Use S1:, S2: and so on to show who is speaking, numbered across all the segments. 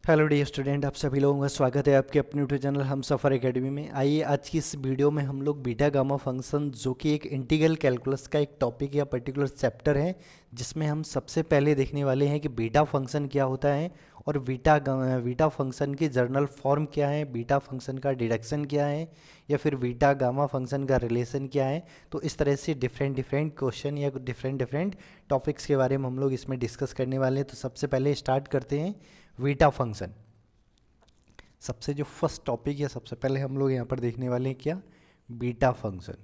S1: Hello dear student, आप सभी लोगों का स्वागत है आपके अपने यूट्यूब चैनल हम सफ़र एकेडमी में। आइए आज की इस वीडियो में हम लोग बीटा गामा फंक्शन, जो कि एक इंटीग्रल कैलकुलस का एक टॉपिक या पर्टिकुलर चैप्टर है, जिसमें हम सबसे पहले देखने वाले हैं कि बीटा फंक्शन क्या होता है और बीटा फंक्शन की जर्नल फॉर्म क्या है, बीटा फंक्शन का डिडक्शन क्या है, या फिर बीटा गामा फंक्शन का रिलेशन क्या है। तो इस तरह से डिफरेंट डिफरेंट क्वेश्चन या डिफरेंट डिफरेंट टॉपिक्स के बारे में हम लोग इसमें डिस्कस करने वाले हैं। तो सबसे पहले स्टार्ट करते हैं बीटा फंक्शन। सबसे जो फर्स्ट टॉपिक है, सबसे पहले हम लोग यहाँ पर देखने वाले हैं क्या, beta function.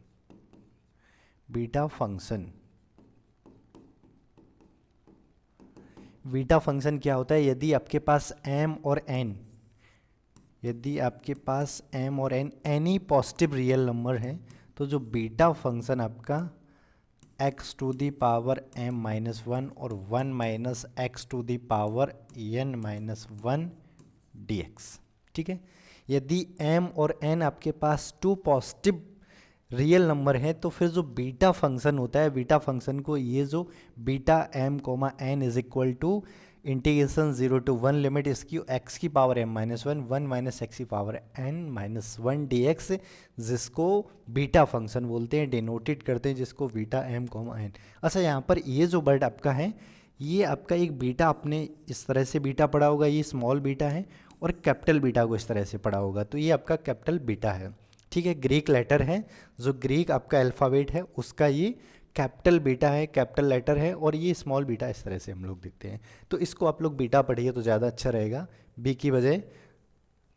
S1: Beta function beta function क्या होता है? यदि आपके पास m और n, यदि आपके पास m और n any positive real number है, तो जो बीटा फंक्शन आपका x to the power m minus one और 1 minus x to the power n minus one d x, ठीक है। यदि m और n आपके पास टू पॉजिटिव रियल नंबर है, तो फिर जो बीटा फंक्शन होता है, बीटा फंक्शन को ये जो beta m comma n is equal to integration 0 to 1 limit इसकी x की power m minus one, 1 minus x की power n minus one d x, जिसको बीटा फंक्शन बोलते हैं, डिनोटेड करते हैं जिसको बीटा m कोमा n। अच्छा, यहाँ पर ये जो वर्ड आपका है, ये आपका एक बीटा, आपने इस तरह से बीटा पढ़ा होगा, ये स्मॉल बीटा है, और कैपिटल बीटा को इस तरह से पढ़ा होगा, तो ये आपका कैपिटल बीटा है, ठीक है। ग्रीक लेटर है, जो ग्रीक आपका अल्फ़ाबेट है उसका ये कैपिटल बीटा है, कैपिटल लेटर है, और ये स्मॉल बीटा इस तरह से हम लोग दिखते हैं। तो इसको आप लोग बीटा पढ़िए तो ज़्यादा अच्छा रहेगा, बी की बजाय।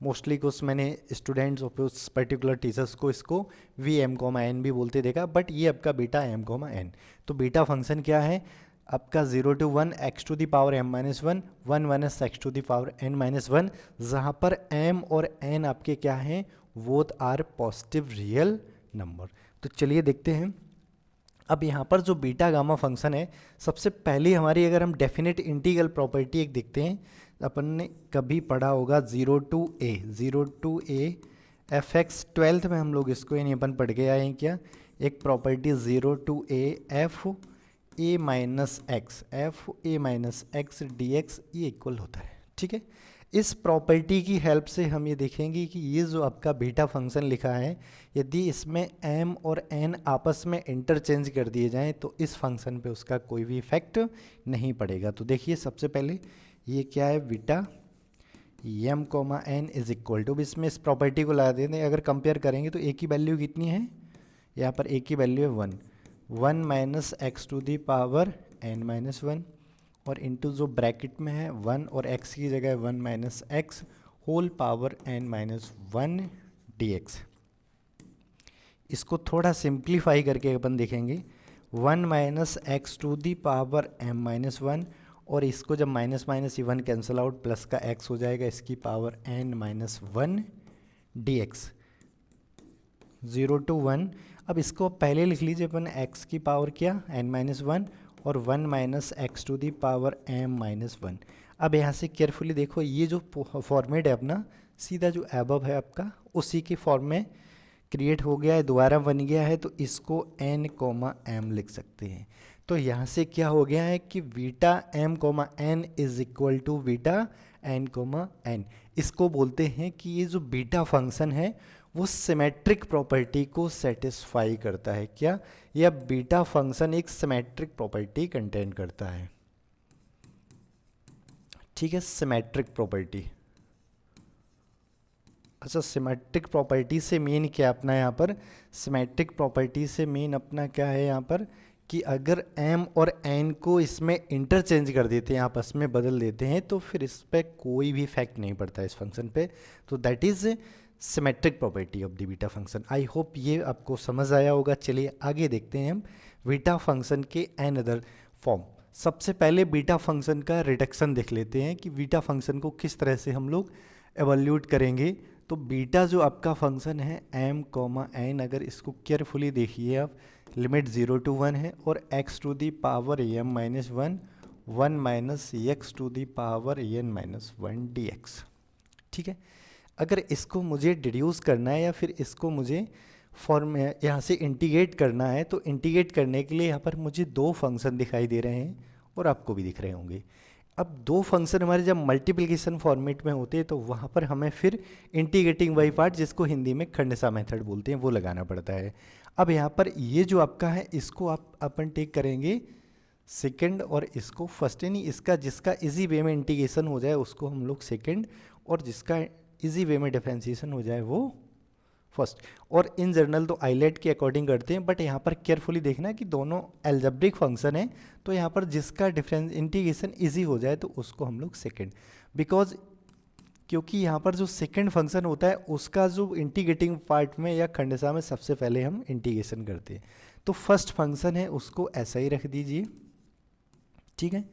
S1: मोस्टली कुछ मैंने स्टूडेंट्स और उस पर्टिकुलर टीचर्स को इसको वी एम कोमा एन भी बोलते देखा, बट ये आपका बीटा एम कोमा एन। तो बीटा फंक्शन क्या है आपका? 0 to 1 x to the power m minus one, 1 minus x to the power n minus one, जहाँ पर m और n आपके क्या हैं, both are positive real number. तो चलिए देखते हैं। अब यहाँ पर जो बीटा गामा फंक्शन है, सबसे पहले हमारी अगर हम डेफिनेट इंटीग्रल प्रॉपर्टी एक देखते हैं, अपन ने कभी पढ़ा होगा 0 to a F x, twelfth में हम लोग इसको यानी अपन पढ़ के आए हैं क्या, एक property 0 to a F A minus x d x, ये इक्वल होता है, ठीक है। इस प्रॉपर्टी की हेल्प से हम ये देखेंगे कि ये जो आपका बीटा फंक्शन लिखा है, यदि इसमें m और n आपस में इंटरचेंज कर दिए जाएं, तो इस फंक्शन पे उसका कोई भी इफेक्ट नहीं पड़ेगा। तो देखिए सबसे पहले ये क्या है, beta m comma n is equal to, इसमें इस प्रॉपर्टी को लगा देते हैं। अगर कंपेयर करेंगे तो a की वैल्यू कितनी है, यहाँ पर a की वैल्यू है 1 minus x to the power n minus one, और इनटू जो ब्रैकेट में है 1 और x की जगह 1 minus x whole power n minus one d x. इसको थोड़ा सिंप्लीफाई करके अपन देखेंगे, 1 minus x to the power m minus one, और इसको जब माइनस माइनस ये 1 कैंसिल आउट, प्लस का x हो जाएगा, इसकी power n minus one d x, 0 to 1। अब इसको पहले लिख लीजिए अपन, x की पावर क्या, n माइनस वन, और 1 minus x to the power m minus one. अब यहाँ से केयरफुली देखो, ये जो फॉर्मेट है अपना, सीधा जो एबव है आपका उसी के फॉर्म में क्रिएट हो गया है, दोबारा बन गया है, तो इसको n कोमा m लिख सकते हैं। तो यहाँ से क्या हो गया है कि beta m comma n is equal to beta n comma n। इसको बोलते हैं कि ये जो बीटा फंक्शन है वो सिमेट्रिक प्रॉपर्टी को सेटिस्फाई करता है। क्या? यह बीटा फंक्शन एक सिमेट्रिक प्रॉपर्टी कंटेन करता है, ठीक है, सिमेट्रिक प्रॉपर्टी। अच्छा, सिमेट्रिक प्रॉपर्टी से मेन क्या अपना यहाँ पर, सिमेट्रिक प्रॉपर्टी से मेन अपना क्या है यहाँ पर, कि अगर m और n को इसमें इंटरचेंज कर देते हैं, आपस में बदल देते हैं, तो फिर इस पर कोई भी इफेक्ट नहीं पड़ता इस फंक्शन पे। तो that is symmetric property of the beta function. I hope ये आपको समझ आया होगा। चलिए आगे देखते हैं हम बीटा फंक्शन के एन अदर फॉर्म। सबसे पहले बीटा फंक्शन का रिडक्शन देख लेते हैं कि बीटा फंक्शन को किस तरह से हम लोग एवल्यूट करेंगे। तो बीटा जो आपका फंक्शन है m कोमा n, अगर इसको केयरफुली देखिए आप, लिमिट 0 to 1 है, और x to the power m minus one, 1 minus x to the power n minus one d x, ठीक है। अगर इसको मुझे डिड्यूस करना है या फिर इसको मुझे फॉर्म यहाँ से इंटीग्रेट करना है, तो इंटीग्रेट करने के लिए यहाँ पर मुझे दो फंक्शन दिखाई दे रहे हैं और आपको भी दिख रहे होंगे। अब दो फंक्शन हमारे जब मल्टीप्लिकेशन फॉर्मेट में होते हैं तो वहाँ पर हमें फिर इंटीग्रेटिंग बाई पार्ट, जिसको हिंदी में खंडसा मेथड बोलते हैं, वो लगाना पड़ता है। अब यहाँ पर ये जो आपका है इसको आप अपन टेक करेंगे सेकंड और इसको फर्स्ट, यानी इसका जिसका इजी वे में इंटीग्रेशन हो जाए उसको हम लोग सेकंड, और जिसका इजी वे में डिफरेंशिएशन हो जाए वो फर्स्ट। और इन जनरल तो आइलेट के अकॉर्डिंग करते हैं, बट यहाँ पर केयरफुली देखना कि दोनों एल्जेब्रिक फंक्शन है, तो यहाँ पर जिसका डिफरेंस इंटीग्रेशन इजी हो जाए तो उसको हम लोग सेकंड, बिकॉज क्योंकि यहाँ पर जो सेकंड फंक्शन होता है उसका जो इंटीग्रेटिंग पार्ट में या खंडसा में सबसे पहले हम इंटीग्रेशन करते हैं। तो फर्स्ट फंक्शन है उसको ऐसा ही रख दीजिए, ठीक है।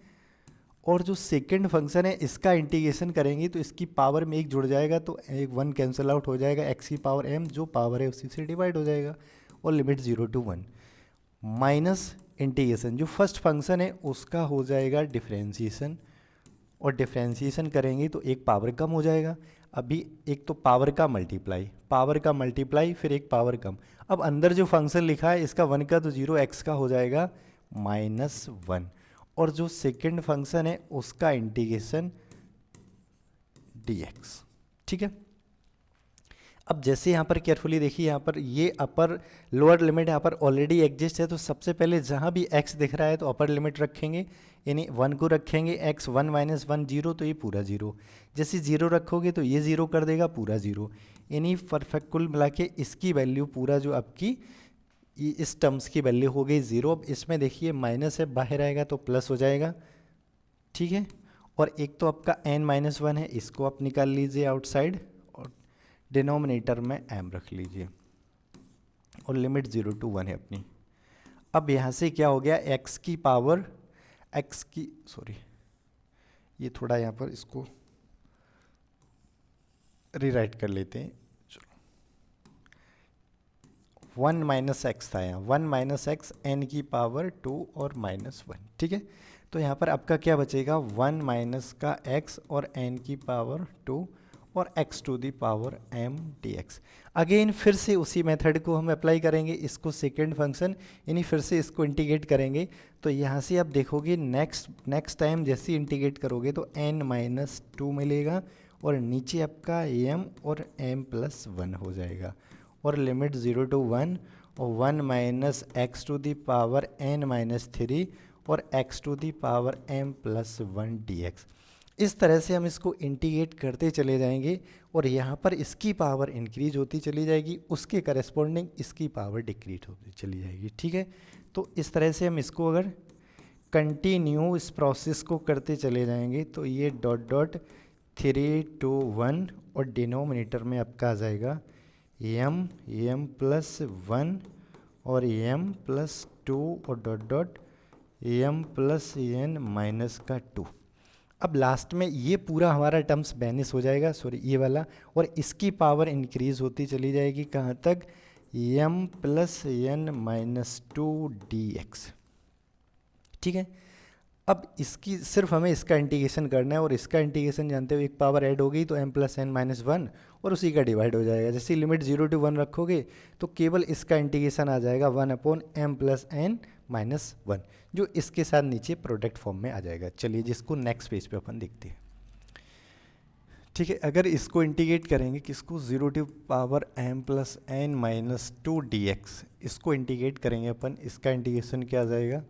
S1: और जो सेकंड फंक्शन है इसका इंटीग्रेशन करेंगे तो इसकी पावर में एक जुड़ जाएगा, तो एक 1 कैंसिल आउट हो जाएगा, एक्स की पावर m जो पावर है उसी से डिवाइड हो जाएगा, और लिमिट 0 to 1 माइनस इंटीग्रेशन जो फर्स्ट फंक्शन है उसका हो जाएगा डिफरेंशिएशन, और डिफरेंशिएशन करेंगे तो एक पावर कम हो जाएगा। अभी एक तो पावर का मल्टीप्लाई फिर एक पावर कम। अब अंदर जो फंक्शन लिखा है इसका 1 का तो 0, x का हो जाएगा -1, और जो सेकंड फंक्शन है उसका इंटीग्रेशन dx, ठीक है। अब जैसे यहाँ पर केयरफुली देखिए, यहाँ पर ये अपर लोअर लिमिट यहाँ पर ऑलरेडी एग्जिस्ट है, तो सबसे पहले जहाँ भी x दिख रहा है तो अपर लिमिट रखेंगे, यानी 1 को रखेंगे, x 1 -1 0, तो ये पूरा 0। जैसे 0 रखोगे तो ये 0 कर देगा, पूरा 0, यानी परफेक्ट कुल मिला के इसकी वैल्यू पूरा जो आपकी इस टर्म्स की वैल्यू हो गई 0। अब इसमें देखिए माइनस है, बाहर आएगा तो प्लस हो जाएगा, ठीक है। और एक तो आपका n-1 है, इसको आप निकाल लीजिए आउटसाइड, और डिनोमिनेटर में m रख लीजिए, और लिमिट 0 to 1 है अपनी। अब यहाँ से क्या हो गया, ये थोड़ा यहाँ पर इसको रीराइट कर लेते हैं, 1 - x था यहाँ, 1 - x n की पावर 2 और -1, ठीक है। तो यहाँ पर आपका क्या बचेगा, 1 माइनस का x और n की पावर 2 और x to the power m dx। Again फिर से उसी मेथड को हम अप्लाई करेंगे, इसको सेकेंड फंक्शन, यानी फिर से इसको इंटीग्रेट करेंगे। तो यहाँ से आप देखोगे नेक्स्ट टाइम जैसे इंटीग्रेट करोगे तो n-2 मिलेगा, और नीचे आपका m और m+1 हो जाएगा, और लिमिट 0 to 1, और 1 minus x to the power n-3 और x to the power m+1 dx। इस तरह से हम इसको इंटीग्रेट करते चले जाएंगे, और यहाँ पर इसकी पावर इंक्रीज होती चली जाएगी, उसके करस्पॉन्डिंग इसकी पावर डिक्रीज होती चली जाएगी, ठीक है। तो इस तरह से हम इसको अगर कंटिन्यू इस प्रोसेस को करते चले जाएंगे तो ये डॉट डॉट 3 to 1, और डिनोमिनेटर में आपका आ जाएगा m+1 और m+2 और डॉट डॉट m+n-2। अब लास्ट में ये पूरा हमारा टर्म्स बैनिस हो जाएगा, सॉरी ये वाला, और इसकी पावर इंक्रीज होती चली जाएगी कहाँ तक, m+n-2 dx, ठीक है। अब इसकी सिर्फ हमें इसका इंटीग्रेशन करना है, और इसका इंटीग्रेशन जानते हो एक पावर ऐड हो गई तो m+n-1 और उसी का डिवाइड हो जाएगा। जैसे लिमिट 0 to 1 रखोगे तो केवल इसका इंटीग्रेशन आ जाएगा 1/m+n-1, जो इसके साथ नीचे प्रोडक्ट फॉर्म में आ जाएगा। चलिए जिसको नेक्स्ट पेज पे अपन देखते हैं, ठीक है। अगर इसको इंटीग्रेट करेंगे किसको, 0 to पावर m+n-2 dx, इसको इंटीग्रेट करेंगे अपन, इसका इंटीग्रेशन क्या आ जाएगा,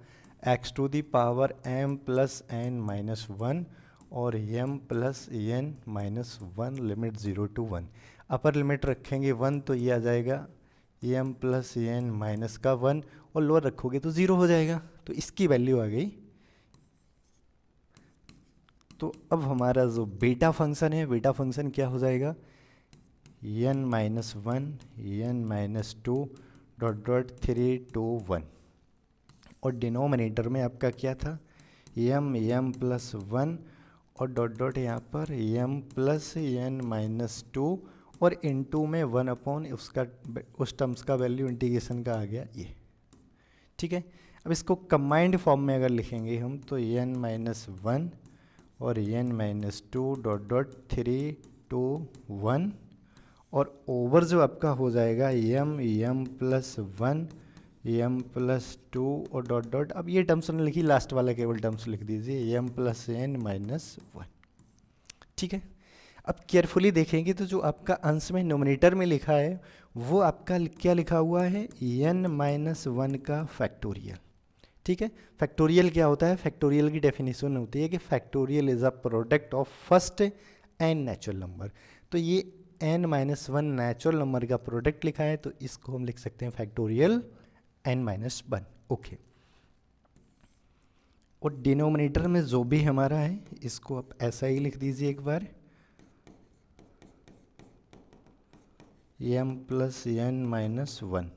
S1: x to the power m+n-1 और m+n-1, limit 0 to 1। Upper limit रखेंगे 1 तो ये आ जाएगा m+n-1, और लोअर रखोगे तो 0 हो जाएगा, तो इसकी वैल्यू आ गई। तो अब हमारा जो बीटा फंक्शन है, बीटा फंक्शन क्या हो जाएगा, n-1 n-2 dot dot 3 to 1, और डिनोमिनेटर में आपका क्या था, m+1 और डॉट डॉट यहाँ पर m+n-2, और इनटू में 1/ उसका उस टर्म्स का वैल्यू इंटीग्रेशन का आ गया ये, ठीक है। अब इसको कंबाइंड फॉर्म में अगर लिखेंगे हम तो n-1 और n-2 डॉट डॉट 3 to 1, और ओवर जो आपका हो जाएगा m+1 एम प्लस टू और डॉट डॉट, अब ये टर्म्स ने लिखी, लास्ट वाला केवल टर्म्स लिख दीजिए, m plus n minus one. ठीक है, अब केयरफुली देखेंगे तो जो आपका अंश में नोमिनेटर में लिखा है वो आपका क्या लिखा हुआ है, एन माइनस वन का फैक्टोरियल। ठीक है, फैक्टोरियल क्या होता है, फैक्टोरियल की डेफिनेशन होती है कि factorial is a product of first n natural number. तो ये n minus one natural number का प्रोडक्ट लिखा है, तो इसको हम लिख सकते हैं factorial n minus one. Okay, और डिनोमिनेटर में जो भी हमारा है इसको आप ऐसा ही लिख दीजिए एक बार, m plus n minus one.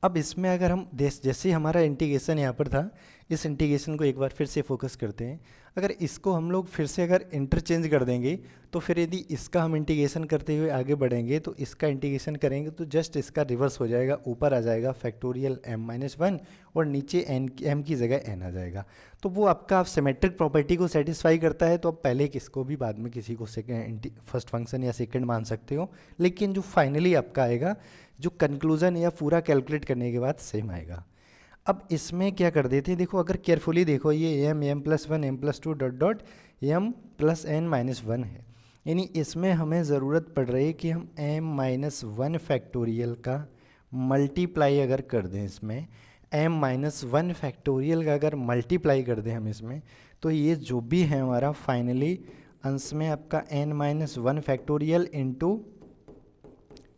S1: अब इसमें अगर हम जैसे हमारा इंटीग्रेशन यहाँ पर था, इस इंटीग्रेशन को एक बार फिर से फोकस करते हैं। अगर इसको हम लोग फिर से अगर इंटरचेंज कर देंगे तो फिर यदि इसका हम इंटीग्रेशन करते हुए आगे बढ़ेंगे तो इसका इंटीग्रेशन करेंगे तो जस्ट इसका रिवर्स हो जाएगा, ऊपर आ जाएगा फैक्टोरियल एम माइनस वन और नीचे एन, एम की जगह एन आ जाएगा। तो वो आपका आप सिमेट्रिक प्रॉपर्टी को सेटिस्फाई करता है, तो आप पहले किसको भी बाद में किसी को सेकेंड फर्स्ट फंक्शन या सेकेंड मान सकते हो, लेकिन जो फाइनली आपका आएगा, जो कंक्लूजन या पूरा कैलकुलेट करने के बाद सेम आएगा। अब इसमें क्या कर देते हैं, देखो अगर केयरफुली देखो, ये m plus one m plus two dot dot m plus n minus one है, यानी इसमें हमें ज़रूरत पड़ रही है कि हम एम माइनस वन फैक्टोरियल का मल्टीप्लाई अगर कर दें, इसमें एम माइनस वन फैक्टोरियल का अगर मल्टीप्लाई कर दें हम इसमें, तो ये जो भी है हमारा फाइनली अंश में आपका n minus one factorial into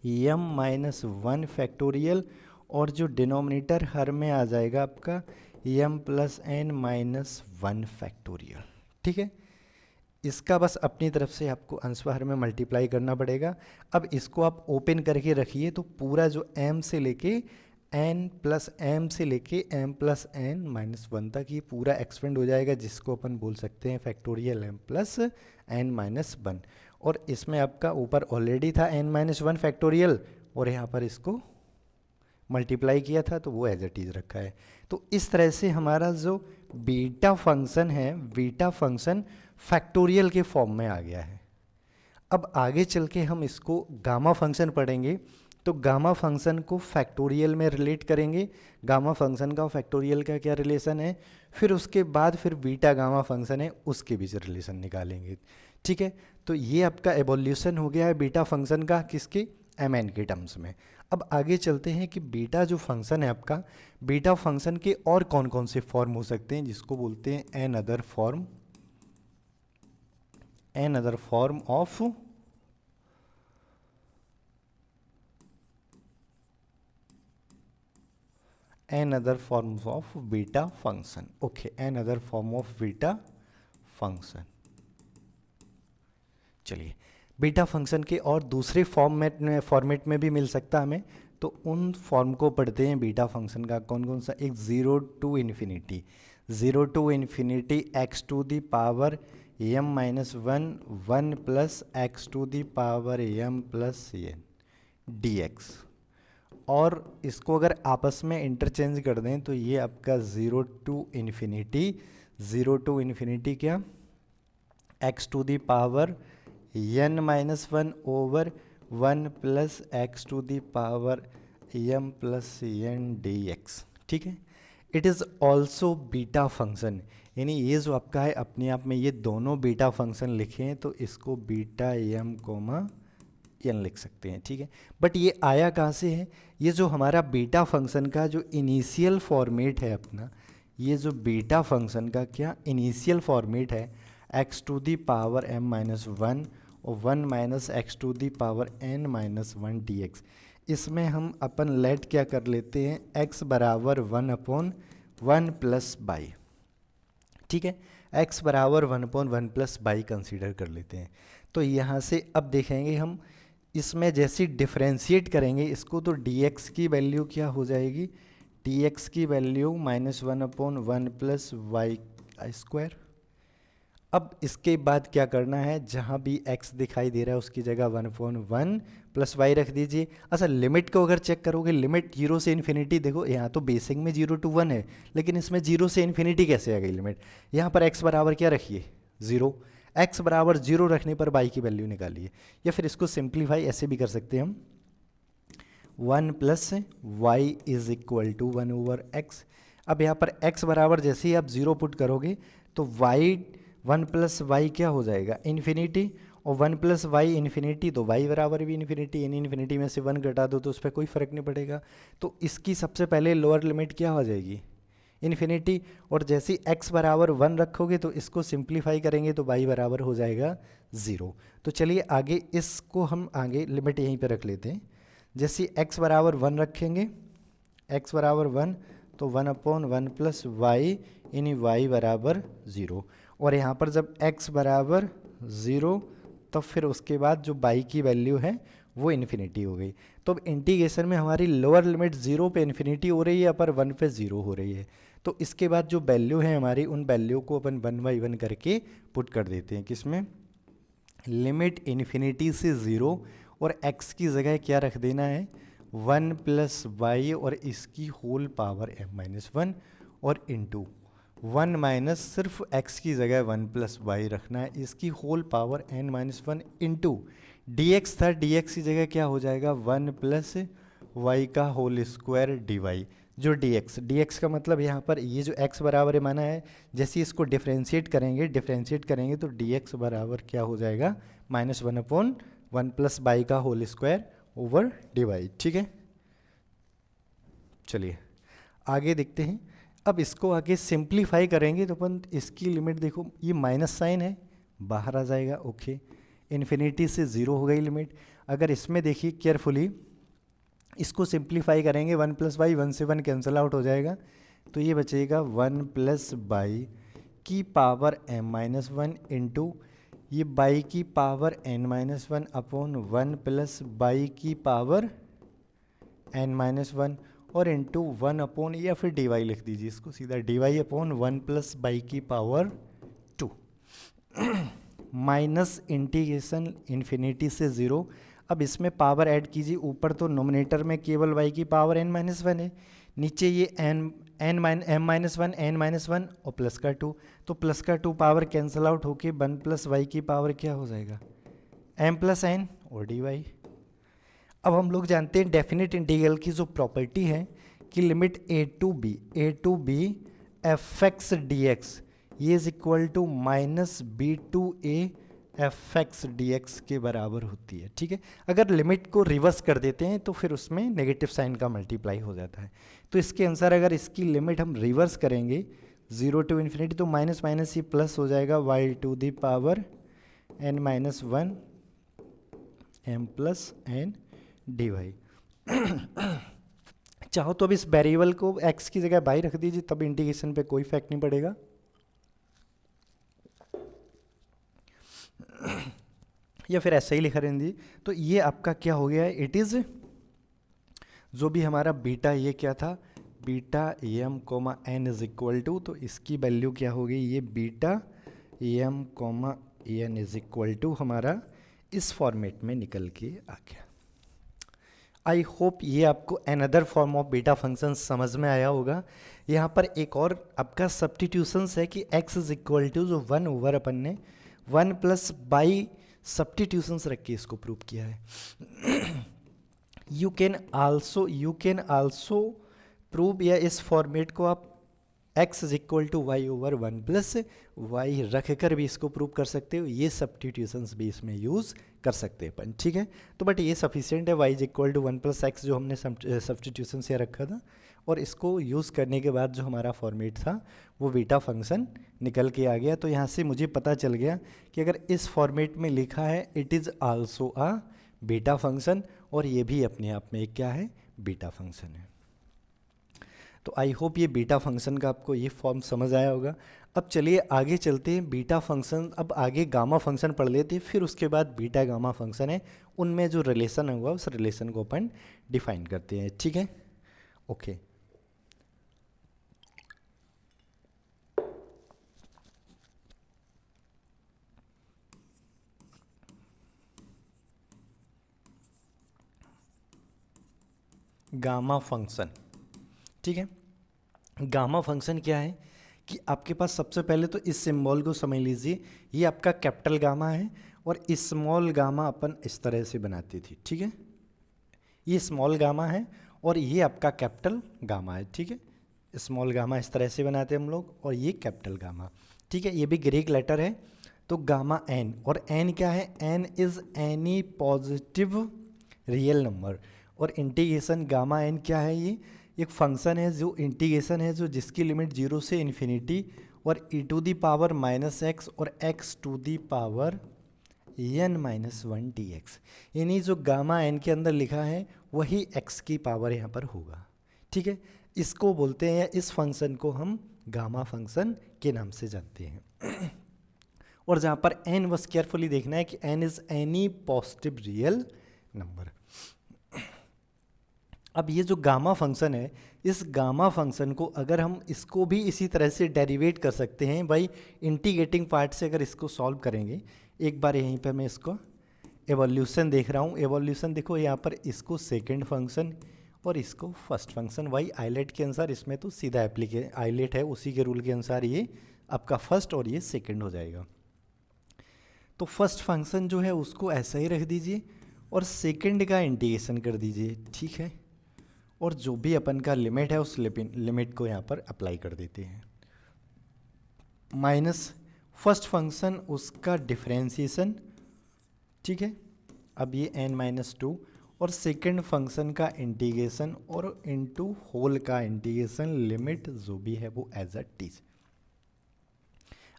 S1: m minus one factorial, और जो डिनोमिनेटर हर में आ जाएगा आपका m plus n minus one factorial. ठीक है, इसका बस अपनी तरफ से आपको अंशवार में मल्टीप्लाई करना पड़ेगा। अब इसको आप ओपन करके रखिए तो पूरा जो m से लेके n प्लस एम से लेके m plus n minus one तक ये पूरा एक्सपेंड हो जाएगा, जिसको अपन बोल सकते हैं factorial m plus n minus one. और इसमें आपका ऊपर ऑलरेडी था n माइनस वन फैक्टोरियल और यहाँ पर इसको मल्टीप्लाई किया था तो वो एज इट इज़ रखा है। तो इस तरह से हमारा जो बीटा फंक्शन है, बीटा फंक्शन फैक्टोरियल के फॉर्म में आ गया है। अब आगे चल के हम इसको गामा फंक्शन पढ़ेंगे, तो गामा फंक्शन को फैक्टोरियल में रिलेट करेंगे, गामा फंक्शन का फैक्टोरियल का क्या रिलेशन है, फिर उसके बाद फिर बीटा गामा फंक्शन है उसके बीच रिलेशन निकालेंगे। ठीक है, तो ये आपका एवोल्यूशन हो गया है बीटा फंक्शन का, किसके, एम एन के टर्म्स में। अब आगे चलते हैं कि बीटा जो फंक्शन है आपका, बीटा फंक्शन के और कौन कौन से फॉर्म हो सकते हैं, जिसको बोलते हैं another form, another form of another forms of beta function. Okay, another form of beta function. चलिए, बीटा फंक्शन के और दूसरे फॉर्मेट में भी मिल सकता हमें, तो उन फॉर्म को पढ़ते हैं बीटा फंक्शन का। कौन कौन सा, एक zero to infinity, zero to infinity x to the power m minus one, one plus x to the power m plus n d x. और इसको अगर आपस में इंटरचेंज कर दें तो ये आपका ज़ीरो टू इन्फिनिटी क्या, x to the power n minus one over one plus x to the power m plus n d x. ठीक है, it is also beta function, यानी ये जो आपका है अपने आप में ये दोनों बीटा फंक्शन लिखे हैं, तो इसको बीटा एम कोमा एन लिख सकते हैं। ठीक है, बट ये आया कहाँ से है, ये जो हमारा बीटा फंक्शन का जो इनिशियल फॉर्मेट है अपना, ये जो बीटा फंक्शन का क्या इनिशियल फॉर्मेट है, x to the power m minus one और one minus x to the power n minus one d x. इसमें हम अपन लेट क्या कर लेते हैं, x बराबर one upon one plus by. ठीक है, x बराबर one upon one plus by consider कर लेते हैं। तो यहाँ से अब देखेंगे हम इसमें जैसे डिफ्रेंशिएट करेंगे इसको, तो dx की वैल्यू क्या हो जाएगी, dx की value minus one upon one plus y square. अब इसके बाद क्या करना है, जहाँ भी x दिखाई दे रहा है उसकी जगह one upon one plus y रख दीजिए। अच्छा, लिमिट को अगर चेक करोगे, लिमिट जीरो से इन्फिनिटी, देखो यहाँ तो बेसिक में जीरो टू वन है, लेकिन इसमें जीरो से इन्फिनिटी कैसे आ गई लिमिट। यहाँ पर x बराबर क्या रखिए, ज़ीरो, x बराबर जीरो रखने पर y की वैल्यू निकालिए, या फिर इसको सिंप्लीफाई ऐसे भी कर सकते हैं हम, 1 plus y is equal to 1 over x. अब यहाँ पर x बराबर जैसे ही आप 0 पुट करोगे तो y 1 प्लस वाई क्या हो जाएगा, इन्फिनिटी, और 1 प्लस वाई इन्फिनिटी, तो y बराबर भी इन्फिनिटी, इन इन्फिनिटी में से 1 घटा दो तो उस पर कोई फ़र्क नहीं पड़ेगा। तो इसकी सबसे पहले लोअर लिमिट क्या हो जाएगी, इन्फिनिटी, और जैसे ही x बराबर 1 रखोगे तो इसको सिंप्लीफाई करेंगे तो y बराबर हो जाएगा 0। तो चलिए आगे इसको हम आगे लिमिट यहीं पे रख लेते हैं। जैसे ही x बराबर 1 रखेंगे, x बराबर 1 तो 1/1 प्लस वाई यानी y बराबर 0, और यहाँ पर जब x बराबर 0 तब फिर उसके बाद जो y की वैल्यू है वो इन्फिनिटी हो गई। तो अब इंटीग्रेशन में हमारी लोअर लिमिट 0 पे इन्फिनिटी हो रही है, अपर 1 पे 0 हो रही है। तो इसके बाद जो वैल्यू है हमारी, उन वैल्यू को अपन 1 बाई 1 करके पुट कर देते हैं, किसमें, लिमिट इन्फिनिटी से 0, और x की जगह क्या रख देना है, 1 प्लस वाई और इसकी होल पावर m-1, और इंटू 1 माइनस सिर्फ x की जगह 1 प्लस वाई रखना है, इसकी whole power n-1 into dx था, dx की जगह क्या हो जाएगा 1 प्लस वाई का होल स्क्वायर dy। जो dx का मतलब यहाँ पर ये जो x बराबर है माना है, जैसे इसको डिफ्रेंशिएट करेंगे तो dx बराबर क्या हो जाएगा, -1/1 प्लस वाई का होल स्क्वायर ओवर dy। ठीक है, चलिए आगे देखते हैं। अब इसको आगे सिंप्लीफाई करेंगे तो अपन इसकी लिमिट देखो, ये माइनस साइन है बाहर आ जाएगा, ओके, इन्फिनिटी से 0 हो गई लिमिट। अगर इसमें देखिए केयरफुली, इसको सिंप्लीफाई करेंगे 1 प्लस वाई, 1 से 1 कैंसिल आउट हो जाएगा, तो ये बचेगा 1 प्लस वाई की पावर m-1 इंटू ये बाई की power n-1 upon 1 plus by की पावर n-1 और इंटू 1 अपॉन, या फिर dy लिख दीजिए इसको सीधा, dy अपॉन 1 प्लस बाई की पावर 2 माइनस इंटीग्रेशन इन्फिनिटी से 0। अब इसमें पावर ऐड कीजिए, ऊपर तो नोमिनेटर में केवल y की पावर n-1 है, नीचे ये m-1 n-1 और प्लस का 2, तो प्लस का 2 पावर कैंसिल आउट होके 1 प्लस वाई की पावर क्या हो जाएगा, m प्लस n और dy। अब हम लोग जानते हैं डेफिनेट इंटीग्रल की जो प्रॉपर्टी है कि limit a to b f x d x ये is equal to minus b to a f x d x के बराबर होती है। ठीक है, अगर लिमिट को रिवर्स कर देते हैं तो फिर उसमें नेगेटिव साइन का मल्टीप्लाई हो जाता है। तो इसके आंसर अगर इसकी लिमिट हम रिवर्स करेंगे 0 टू इन्फिनिटी तो माइनस माइनस ही प्लस हो जाएगा, y to the power n-1 m plus n dy। चाहो तो अब इस वेरिएबल को x की जगह y रख दीजिए, तब इंटीग्रेशन पे कोई इफेक्ट नहीं पड़ेगा। या फिर ऐसा ही लिखा रहने दीजिए। तो ये आपका क्या हो गया है, इट इज जो भी हमारा बीटा, ये क्या था, beta m comma n is equal to, तो इसकी वैल्यू क्या हो गई, ये beta m comma n is equal to हमारा इस फॉर्मेट में निकल के आ गया। आई होप ये आपको another form of beta function समझ में आया होगा। यहाँ पर एक और आपका सब्स्टिट्यूशंस है कि x इज इक्वल टू जो 1 ओवर अपन ने 1 प्लस बाई सब्स्टिट्यूशंस रख के इसको प्रूव किया है। यू कैन आल्सो प्रूव, या इस फॉर्मेट को आप x is equal to y over 1 plus y रख कर भी इसको प्रूव कर सकते हो। ये सब्स्टिट्यूशंस भी इसमें यूज़ कर सकते हैं अपन। ठीक है, तो बट ये सफिशिएंट है, y is equal to 1 plus x जो हमने सब्स्टिट्यूशन से रखा था, और इसको यूज़ करने के बाद जो हमारा फॉर्मेट था वो बीटा फंक्शन निकल के आ गया। तो यहाँ से मुझे पता चल गया कि अगर इस फॉर्मेट में लिखा है it is also a beta function, और ये भी अपने आप में एक क्या है, बीटा फंक्शन है। तो आई होप ये बीटा फंक्शन का आपको ये फॉर्म समझ आया होगा। अब चलिए आगे चलते हैं, बीटा फंक्शन, अब आगे गामा फंक्शन पढ़ लेते हैं, फिर उसके बाद बीटा गामा फंक्शन है, उनमें जो रिलेशन होगा उस रिलेशन को अपन डिफाइन करते हैं। ठीक है, ओके। गामा फंक्शन, ठीक है, गामा फंक्शन क्या है कि आपके पास सबसे पहले तो इस सिंबल को समझ लीजिए, ये आपका कैपिटल गामा है और स्मॉल गामा अपन इस तरह से बनाती थी। ठीक है, ये स्मॉल गामा है और ये आपका कैपिटल गामा है, ठीक है। स्मॉल गामा इस तरह से बनाते हैं हम लोग, और ये कैपिटल गामा, ठीक है। ये भी ग्रीक लेटर है। तो गामा एन, और एन क्या है, n is any positive real number, और इंटीग्रेशन गामा एन क्या है, ये एक फंक्शन है जो इंटीग्रेशन है, जो जिसकी लिमिट 0 से इन्फिनिटी और e to the power -x और x to the power n-1 dx, यानी जो गामा एन के अंदर लिखा है वही x की पावर यहाँ पर होगा, ठीक है। इसको बोलते हैं, इस फंक्शन को हम गामा फंक्शन के नाम से जानते हैं। और जहाँ पर n, बस केयरफुली देखना है कि n is any positive real number. अब ये जो गामा फंक्शन है, इस गामा फंक्शन को अगर हम इसको भी इसी तरह से डेरिवेट कर सकते हैं बाई इंटीग्रेटिंग पार्ट से, अगर इसको सॉल्व करेंगे। एक बार यहीं पर मैं इसको एवोल्यूशन देख रहा हूँ। एवोल्यूशन देखो, यहाँ पर इसको सेकंड फंक्शन और इसको फर्स्ट फंक्शन, वाई आइलेट के अनुसार इसमें तो सीधा एप्लीके आइलेट है, उसी के रूल के अनुसार ये आपका फर्स्ट और ये सेकंड हो जाएगा। तो फर्स्ट फंक्शन जो है उसको ऐसा ही रख दीजिए और सेकंड का इंटीग्रेशन कर दीजिए, ठीक है। और जो भी अपन का लिमिट है उस लिमिट को यहाँ पर अप्लाई कर देते हैं। माइनस फर्स्ट फंक्शन उसका डिफरेंशिएशन, ठीक है। अब ये n-2 और सेकंड फंक्शन का इंटीग्रेशन और इनटू होल का इंटीग्रेशन, लिमिट जो भी है वो एज इट इज।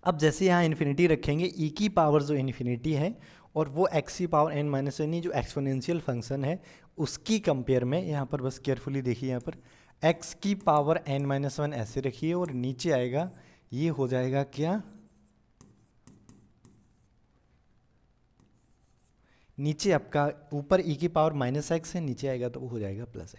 S1: अब जैसे यहाँ इन्फिनिटी रखेंगे, e की पावर जो इन्फिनिटी है और वो x की पावर n-1 जो एक्सपोनेंशियल फंक्शन है उसकी कंपेयर में, यहाँ पर बस केयरफुली देखिए, यहाँ पर x की पावर n-1 ऐसे रखिए और नीचे आएगा, ये हो जाएगा क्या, नीचे आपका ऊपर e की पावर -x है, नीचे आएगा तो वो हो जाएगा +x।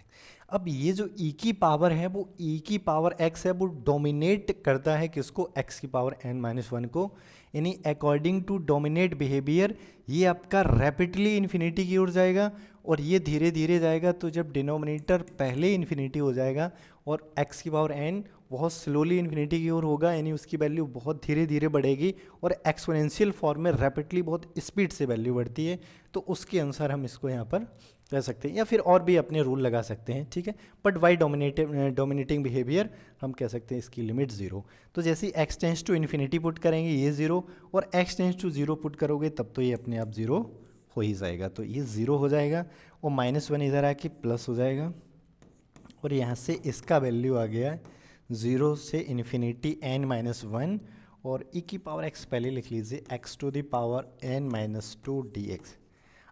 S1: अब ये जो e की पावर है वो e की पावर x है, वो डोमिनेट करता है किसको, x की पावर n-1 को, यानी अकॉर्डिंग टू डोमिनेट बिहेवियर ये आपका रैपिडली इन्फिनिटी की ओर जाएगा और ये धीरे धीरे जाएगा। तो जब डिनोमिनेटर पहले इन्फिनिटी हो जाएगा और x की पावर n बहुत स्लोली इन्फिनिटी की ओर होगा, यानी उसकी वैल्यू बहुत धीरे धीरे बढ़ेगी और एक्सपोनेंशियल फॉर्म में रैपिडली बहुत स्पीड से वैल्यू बढ़ती है। तो उसके अनुसार हम इसको यहाँ पर कह सकते हैं, या फिर और भी अपने रूल लगा सकते हैं, ठीक है। बट वाई डोमिनेटिंग बिहेवियर हम कह सकते हैं इसकी लिमिट 0। तो जैसे ही x tends to infinity put करेंगे ये 0, और x टेंस टू 0 पुट करोगे तब तो ये अपने आप 0 हो ही जाएगा। तो ये 0 हो जाएगा और -1 इधर आके प्लस हो जाएगा, और यहाँ से इसका वैल्यू आ गया 0 से इन्फिनिटी n-1 और e की पावर x पहले लिख लीजिए, x to the power n-2 dx।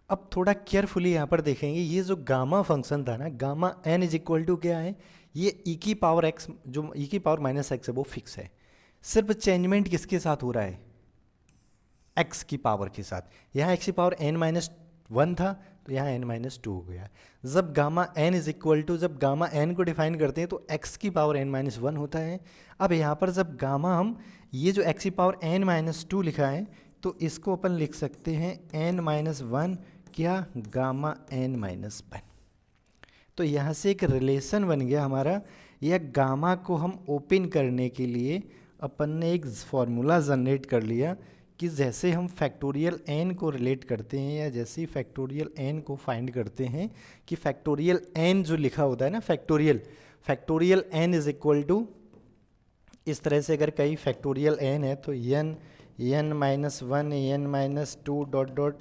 S1: अब थोड़ा केयरफुली यहाँ पर देखेंगे, ये जो गामा फंक्शन था ना, gamma n is equal to क्या है, ये e की पावर x, जो e की पावर -x है वो फिक्स है, सिर्फ चेंजमेंट किसके साथ हो रहा है, x की पावर के साथ। यहाँ x की पावर n-1 था तो यहाँ n-2 हो गया। जब gamma n is equal to, जब गामा n को डिफाइन करते हैं तो x की पावर n-1 होता है। अब यहाँ पर जब गामा हम ये जो x की पावर n-2 लिखा है तो इसको अपन लिख सकते हैं n-1 क्या, गामा n-1। तो यहाँ से एक रिलेशन बन गया हमारा। यह गामा को हम ओपन करने के लिए अपन ने एक फॉर्मूला जनरेट कर लिया कि जैसे हम फैक्टोरियल n को रिलेट करते हैं, या जैसे ही फैक्टोरियल n को फाइंड करते हैं कि फैक्टोरियल n जो लिखा होता है ना, factorial n is equal to, इस तरह से अगर कहीं फैक्टोरियल n है तो n-1 n-2 ...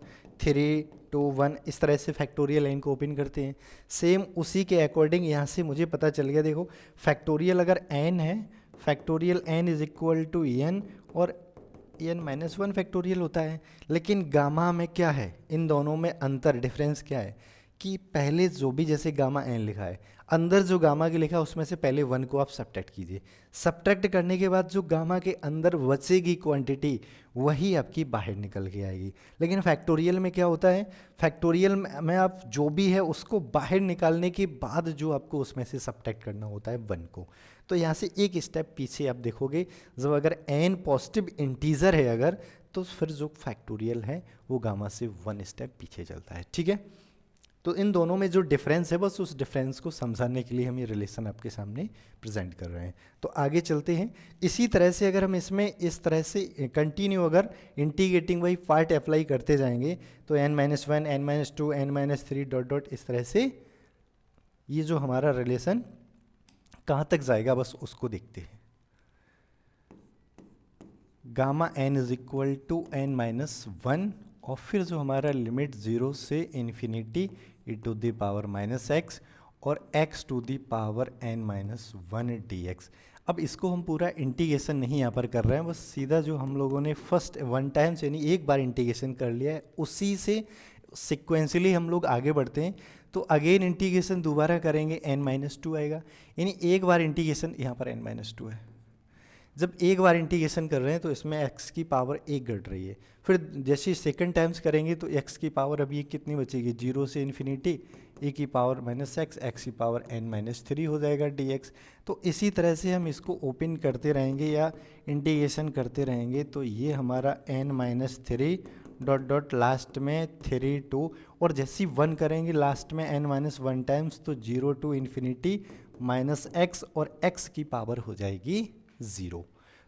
S1: 3 2 1, इस तरह से फैक्टोरियल n को ओपन करते हैं। सेम उसी के अकॉर्डिंग यहाँ से मुझे पता चल गया, देखो फैक्टोरियल अगर n है, factorial n is equal to n और n-1 फैक्टोरियल होता है। लेकिन गामा में क्या है, इन दोनों में अंतर, डिफरेंस क्या है कि पहले जो भी जैसे गामा n लिखा है, अंदर जो गामा के लिखा है उसमें से पहले 1 को आप सब्ट्रैक्ट कीजिए। सब्ट्रैक्ट करने के बाद जो गामा के अंदर बचेगी क्वांटिटी वही आपकी बाहर निकल के आएगी। लेकिन फैक्टोरियल में क्या होता है, फैक्टोरियल में आप जो भी है उसको बाहर निकालने के बाद जो आपको उसमें से सब्ट्रैक्ट करना होता है 1 को। तो यहाँ से एक स्टेप पीछे आप देखोगे, जब अगर n पॉजिटिव इंटीजर है अगर, तो फिर जो फैक्टोरियल है वो गामा से 1 स्टेप पीछे चलता है, ठीक है। तो इन दोनों में जो डिफरेंस है, बस उस डिफरेंस को समझाने के लिए हम ये रिलेशन आपके सामने प्रेजेंट कर रहे हैं। तो आगे चलते हैं। इसी तरह से अगर हम इसमें इस तरह से कंटिन्यू अगर इंटीग्रेटिंग बाई पार्ट अप्लाई करते जाएंगे तो n-1 n-2 n-3 ... इस तरह से ये जो हमारा रिलेशन कहाँ तक जाएगा बस उसको देखते हैं। Gamma n is equal to n minus one, और फिर जो हमारा लिमिट 0 से infinity e to the power minus x और x to the power n minus one d x. अब इसको हम पूरा इंटीग्रेशन नहीं यहाँ पर कर रहे हैं, बस सीधा जो हम लोगों ने फर्स्ट वन टाइम्स यानी एक बार इंटीग्रेशन कर लिया है उसी से सिक्वेंशली हम लोग आगे बढ़ते हैं। तो अगेन इंटीग्रेशन दोबारा करेंगे n माइनस टू आएगा, यानी एक बार इंटीग्रेशन, यहाँ पर n माइनस टू है। जब एक बार इंटीग्रेशन कर रहे हैं तो इसमें x की पावर एक घट रही है, फिर जैसे सेकंड टाइम्स करेंगे तो x की पावर अभी कितनी बचेगी, 0 से इन्फिनिटी e की पावर माइनस एक्स, एक्स की पावर n माइनस थ्री हो जाएगा dx। तो इसी तरह से हम इसको ओपन करते रहेंगे या इंटीग्रेशन करते रहेंगे, तो ये हमारा n minus three dot dot last में 3 2, और जैसे ही 1 करेंगे लास्ट में n माइनस वन टाइम्स, तो 0 टू इन्फिनिटी माइनस एक्स और x की पावर हो जाएगी 0।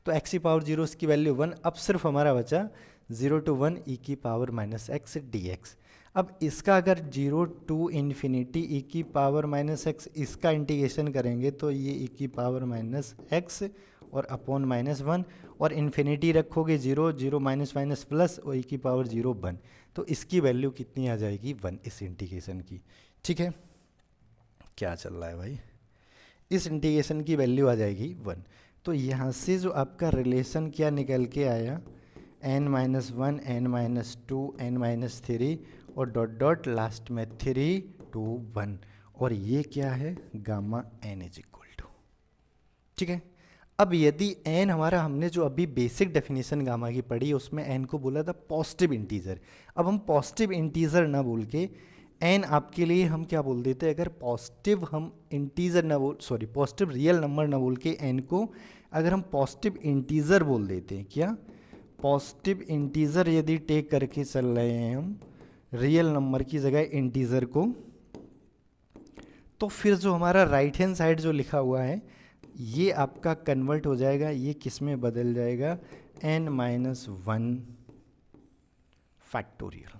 S1: तो x की पावर 0, इसकी वैल्यू 1। अब सिर्फ हमारा बचा 0 टू 1 e की पावर माइनस एक्स dx। अब इसका अगर 0 टू इन्फिनिटी e की पावर माइनस एक्स इसका इंटीग्रेशन करेंगे तो ये e की पावर माइनस एक्स और अपॉन माइनस वन, और इन्फिनिटी रखोगे 0 0 माइनस माइनस प्लस और e की पावर 0 1, तो इसकी वैल्यू कितनी आ जाएगी 1 इस इंटीग्रेशन की। ठीक है, क्या चल रहा है भाई, इस इंटीग्रेशन की वैल्यू आ जाएगी 1। तो यहाँ से जो आपका रिलेशन क्या निकल के आया, n minus one, n minus two, n minus three और डॉट डॉट लास्ट में 3 2 1, और ये क्या है gamma n is equal to. ठीक है, अब यदि n हमारा, हमने जो अभी बेसिक डेफिनेशन गामा की पढ़ी उसमें n को बोला था पॉजिटिव इंटीजर। अब हम पॉजिटिव इंटीजर ना बोल के n आपके लिए हम क्या बोल देते हैं, अगर पॉजिटिव हम इंटीजर ना बोल, सॉरी पॉजिटिव रियल नंबर ना बोल के n को अगर हम पॉजिटिव इंटीजर बोल देते हैं, क्या पॉजिटिव इंटीजर यदि टेक करके चल रहे हैं हम रियल नंबर की जगह इंटीजर को, तो फिर जो हमारा राइट हैंड साइड जो लिखा हुआ है ये आपका कन्वर्ट हो जाएगा, ये किस में बदल जाएगा, n माइनस वन फैक्टोरियल।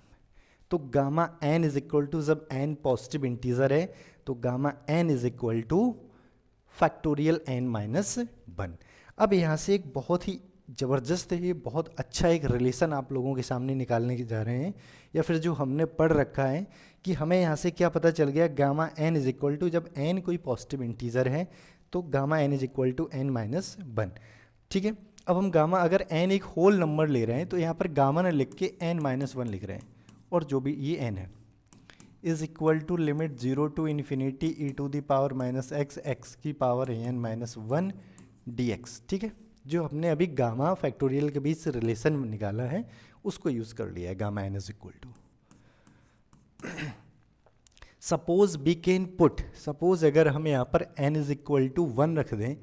S1: तो gamma n is equal to, जब n पॉजिटिव इंटीजर है तो gamma n is equal to factorial n minus one. अब यहाँ से एक बहुत ही ज़बरदस्त है, ये बहुत अच्छा एक रिलेशन आप लोगों के सामने निकालने की जा रहे हैं, या फिर जो हमने पढ़ रखा है कि हमें यहाँ से क्या पता चल गया, gamma n is equal to, जब n कोई पॉजिटिव इंटीजर है तो gamma n is equal to n minus one. ठीक है, अब हम गामा, अगर n एक होल नंबर ले रहे हैं तो यहाँ पर गामा न लिख के n माइनस वन लिख रहे हैं, और जो भी ये n है is equal to limit 0 to infinity e to the power minus x, x की power n minus one dx। ठीक है, जो हमने अभी गामा फैक्टोरियल के बीच से रिलेशन निकाला है उसको यूज़ कर लिया है, gamma n is equal to. Suppose we can put, suppose अगर हम यहाँ पर n is equal to one रख दें,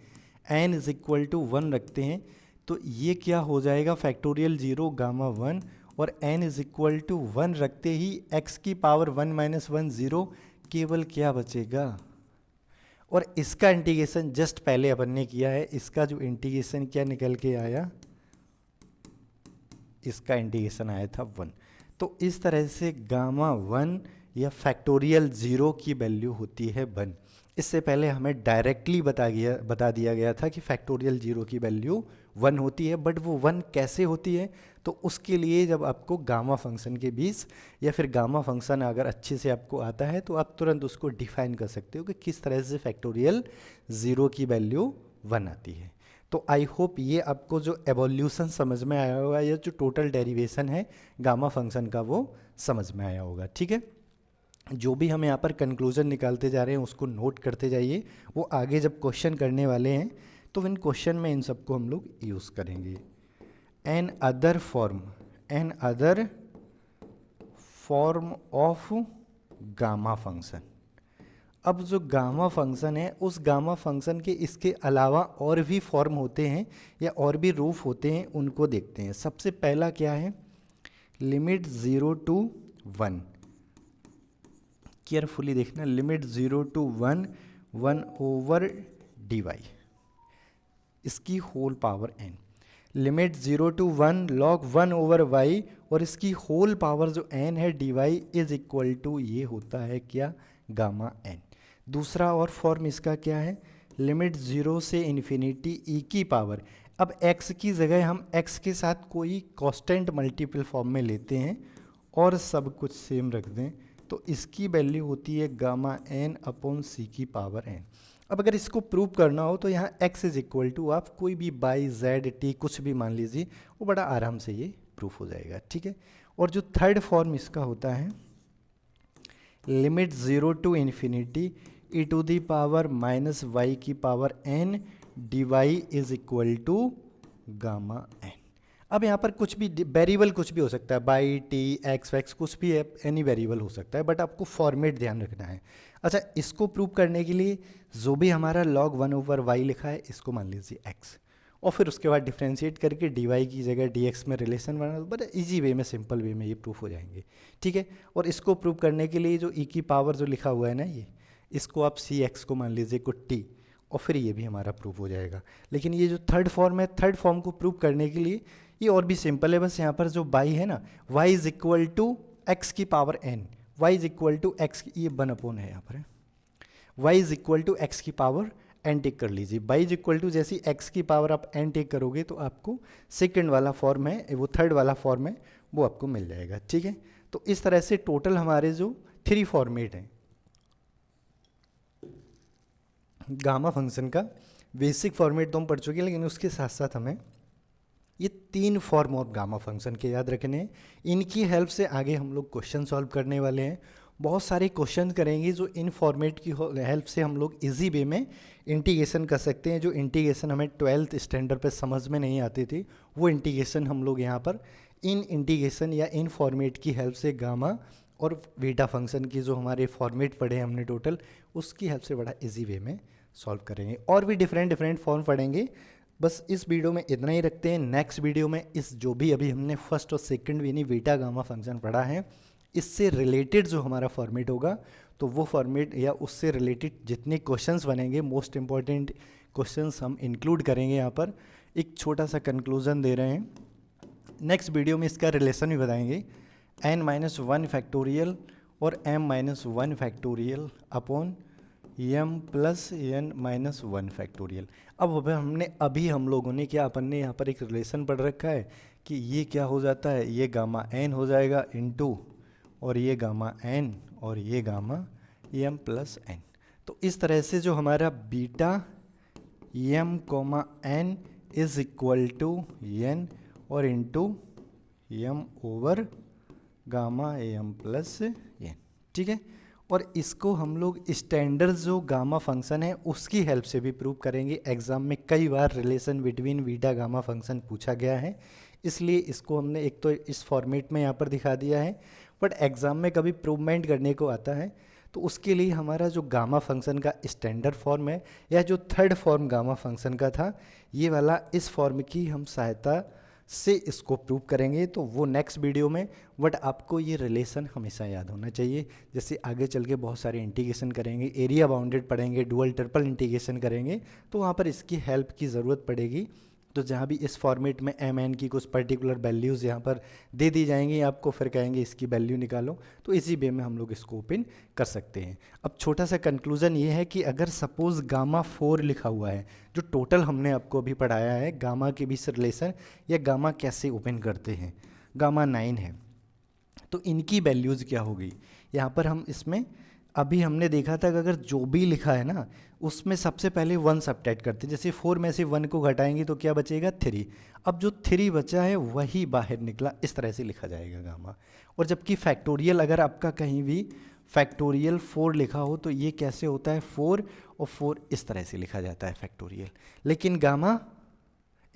S1: n is equal to one रखते हैं तो ये क्या हो जाएगा, फैक्टोरियल 0 गामा 1, और n is equal to one रखते ही x की पावर 1 माइनस वन 0, केवल क्या बचेगा, और इसका इंटीग्रेशन जस्ट पहले अपन ने किया है, इसका जो इंटीग्रेशन क्या निकल के आया, इसका इंटीग्रेशन आया था 1। तो इस तरह से गामा 1 या फैक्टोरियल 0 की वैल्यू होती है 1। इससे पहले हमें डायरेक्टली बता दिया गया था कि फैक्टोरियल 0 की वैल्यू 1 होती है, बट वो 1 कैसे होती है, तो उसके लिए जब आपको गामा फंक्शन के बीच या फिर गामा फंक्शन अगर अच्छे से आपको आता है तो आप तुरंत उसको डिफाइन कर सकते हो कि किस तरह से फैक्टोरियल 0 की वैल्यू 1 आती है। तो आई होप ये आपको जो एवोल्यूशन समझ में आया होगा, या जो टोटल डेरिवेशन है गामा फंक्शन का वो समझ में आया होगा। ठीक है, जो भी हम यहाँ पर कंक्लूजन निकालते जा रहे हैं उसको नोट करते जाइए, वो आगे जब क्वेश्चन करने वाले हैं तो इन क्वेश्चन में इन सबको हम लोग यूज़ करेंगे। Another form of gamma function. अब जो गामा फंक्शन है उस गामा फंक्शन के इसके अलावा और भी फॉर्म होते हैं या और भी रूप होते हैं, उनको देखते हैं। सबसे पहला क्या है, लिमिट 0 टू 1, केयरफुली देखना, लिमिट 0 टू 1 1 ओवर dy, इसकी whole power n, limit 0 to 1 log 1 over y, और इसकी होल पावर जो n है dy इज इक्वल टू, ये होता है क्या, गामा n। दूसरा और फॉर्म इसका क्या है, लिमिट 0 से इन्फिनिटी ई की पावर। अब x की जगह हम x के साथ कोई कांस्टेंट मल्टीपल फॉर्म में लेते हैं और सब कुछ सेम रख दें, तो इसकी वैल्यू होती है गामा n अपॉन सी की पावर n। अब अगर इसको प्रूव करना हो तो यहाँ x इज इक्वल टू आप कोई भी बाई जेड टी कुछ भी मान लीजिए, वो बड़ा आराम से ये प्रूफ हो जाएगा, ठीक है। और जो थर्ड फॉर्म इसका होता है, limit 0 to infinity e to the power minus y की power n d y is equal to gamma n। अब यहाँ पर कुछ भी वेरिएबल कुछ भी हो सकता है, बाई टी एक्स वैक्स कुछ भी एनी वेरिएबल हो सकता है, बट आपको फॉर्मेट ध्यान रखना है। अच्छा, इसको प्रूव करने के लिए जो भी हमारा log 1/y लिखा है इसको मान लीजिए x, और फिर उसके बाद डिफ्रेंशिएट करके dy की जगह dx में रिलेशन बना, बड़ा इजी वे में, सिंपल वे में ये प्रूफ हो जाएंगे, ठीक है। और इसको प्रूव करने के लिए जो e की पावर जो लिखा हुआ है ना, ये इसको आप cx को मान लीजिए कुछ t, और फिर ये भी हमारा प्रूफ हो जाएगा। लेकिन ये जो थर्ड फॉर्म है, थर्ड फॉर्म को प्रूव करने के लिए ये और भी सिंपल है, बस यहाँ पर जो y है ना, y is equal to x की power n, y is equal to x, ये 1/n है यहाँ पर, y is equal to x की पावर n टेक कर लीजिए। y इज इक्वल टू जैसी x की पावर आप n टेक करोगे तो आपको सेकंड वाला फॉर्म है, वो थर्ड वाला फॉर्म है, वो आपको मिल जाएगा, ठीक है। तो इस तरह से टोटल हमारे जो 3 फॉर्मेट हैं गामा फंक्शन का, बेसिक फॉर्मेट तो हम पढ़ चुके हैं, लेकिन उसके साथ साथ हमें ये 3 फॉर्म ऑफ गामा फंक्शन के याद रखने हैं। इनकी हेल्प से आगे हम लोग क्वेश्चन सॉल्व करने वाले हैं। बहुत सारे क्वेश्चन करेंगे जो इन फॉर्मेट की हेल्प से हम लोग इजी वे में इंटीग्रेशन कर सकते हैं। जो इंटीग्रेशन हमें 12th स्टैंडर्ड पे समझ में नहीं आती थी, वो इंटीग्रेशन हम लोग यहाँ पर इन इंटीग्रेशन या इन फॉर्मेट की हेल्प से गामा और बीटा फंक्शन की जो हमारे फॉर्मेट पढ़े हमने टोटल, उसकी हेल्प से बड़ा इजी वे में सॉल्व करेंगे। और भी डिफरेंट फॉर्म पढ़ेंगे। बस इस वीडियो में इतना ही रखते हैं। नेक्स्ट वीडियो में इस जो भी अभी हमने फर्स्ट और सेकंड यानी बीटा गामा फंक्शन पढ़ा है, इससे रिलेटेड जो हमारा फॉर्मेट होगा, तो वो फॉर्मेट या उससे रिलेटेड जितने क्वेश्चंस बनेंगे, मोस्ट इंपॉर्टेंट क्वेश्चंस हम इंक्लूड करेंगे यहाँ पर। एक छोटा सा कंक्लूजन दे रहे हैं, नेक्स्ट वीडियो में इसका रिलेशन भी बताएंगे, n-1 फैक्टोरियल और m-1 factorial upon m plus n-1 factorial. अब हमने हम लोगों ने क्या, अपन ने यहाँ पर एक रिलेशन पढ़ रखा है कि ये क्या हो जाता है, ये गामा n हो जाएगा इनटू, और ये गामा n और ये गामा m प्लस n। तो इस तरह से जो हमारा beta m comma n is equal to n और into m over gamma m plus n, ठीक है। और इसको हम लोग स्टैंडर्ड जो गामा फंक्शन है उसकी हेल्प से भी प्रूव करेंगे। एग्जाम में कई बार relation between beta gamma function पूछा गया है, इसलिए इसको हमने एक तो इस फॉर्मेट में यहाँ पर दिखा दिया है, बट एग्जाम में कभी प्रूवमेंट करने को आता है तो उसके लिए हमारा जो गामा फंक्शन का स्टैंडर्ड फॉर्म है या जो थर्ड फॉर्म गामा फंक्शन का था, ये वाला इस फॉर्म की हम सहायता से इसको प्रूव करेंगे, तो वो नेक्स्ट वीडियो में। बट आपको ये रिलेशन हमेशा याद होना चाहिए। जैसे आगे चल के बहुत सारे इंटीग्रेशन करेंगे, एरिया बाउंडेड पढ़ेंगे, डुअल ट्रिपल इंटीग्रेशन करेंगे, तो वहाँ पर इसकी हेल्प की ज़रूरत पड़ेगी। तो जहाँ भी इस फॉर्मेट में एम एन की कुछ पर्टिकुलर वैल्यूज़ यहाँ पर दे दी जाएंगी, आपको फिर कहेंगे इसकी वैल्यू निकालो, तो इसी वे में हम लोग इसको ओपन कर सकते हैं। अब छोटा सा कंक्लूजन ये है कि अगर सपोज़ गामा 4 लिखा हुआ है, जो टोटल हमने आपको अभी पढ़ाया है गामा के बीच रिलेशन या गामा कैसे ओपन करते हैं, गामा 9 है, तो इनकी वैल्यूज़ क्या होगी। यहाँ पर हम इसमें अभी हमने देखा था कि अगर जो भी लिखा है ना, उसमें सबसे पहले 1 सबट्रैक्ट करते हैं। जैसे 4 में से 1 को घटाएंगे तो क्या बचेगा, 3। अब जो 3 बचा है वही बाहर निकला, इस तरह से लिखा जाएगा गामा। और जबकि फैक्टोरियल अगर आपका कहीं भी फैक्टोरियल 4 लिखा हो तो ये कैसे होता है, 4 और 4 इस तरह से लिखा जाता है फैक्टोरियल, लेकिन गामा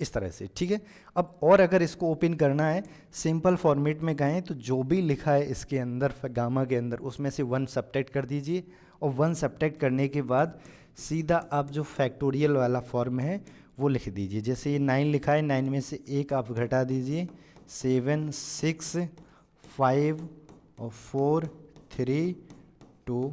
S1: इस तरह से, ठीक है। अब और अगर इसको ओपन करना है सिंपल फॉर्मेट में गए तो जो भी लिखा है इसके अंदर गामा के अंदर, उसमें से 1 सबट्रैक्ट कर दीजिए, और 1 सबट्रैक्ट करने के बाद सीधा आप जो फैक्टोरियल वाला फॉर्म है वो लिख दीजिए। जैसे ये 9 लिखा है, 9 में से 1 आप घटा दीजिए, 7 6 5 और 4 3 2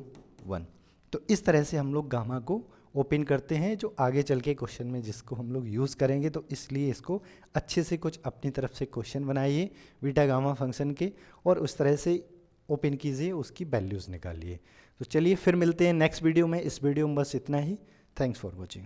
S1: 1। तो इस तरह से हम लोग गामा को ओपन करते हैं, जो आगे चल के क्वेश्चन में जिसको हम लोग यूज़ करेंगे। तो इसलिए इसको अच्छे से कुछ अपनी तरफ से क्वेश्चन बनाइए बीटा गामा फंक्शन के, और उस तरह से ओपन कीजिए, उसकी वैल्यूज़ निकालिए। तो चलिए फिर मिलते हैं नेक्स्ट वीडियो में। इस वीडियो में बस इतना ही। Thanks for watching.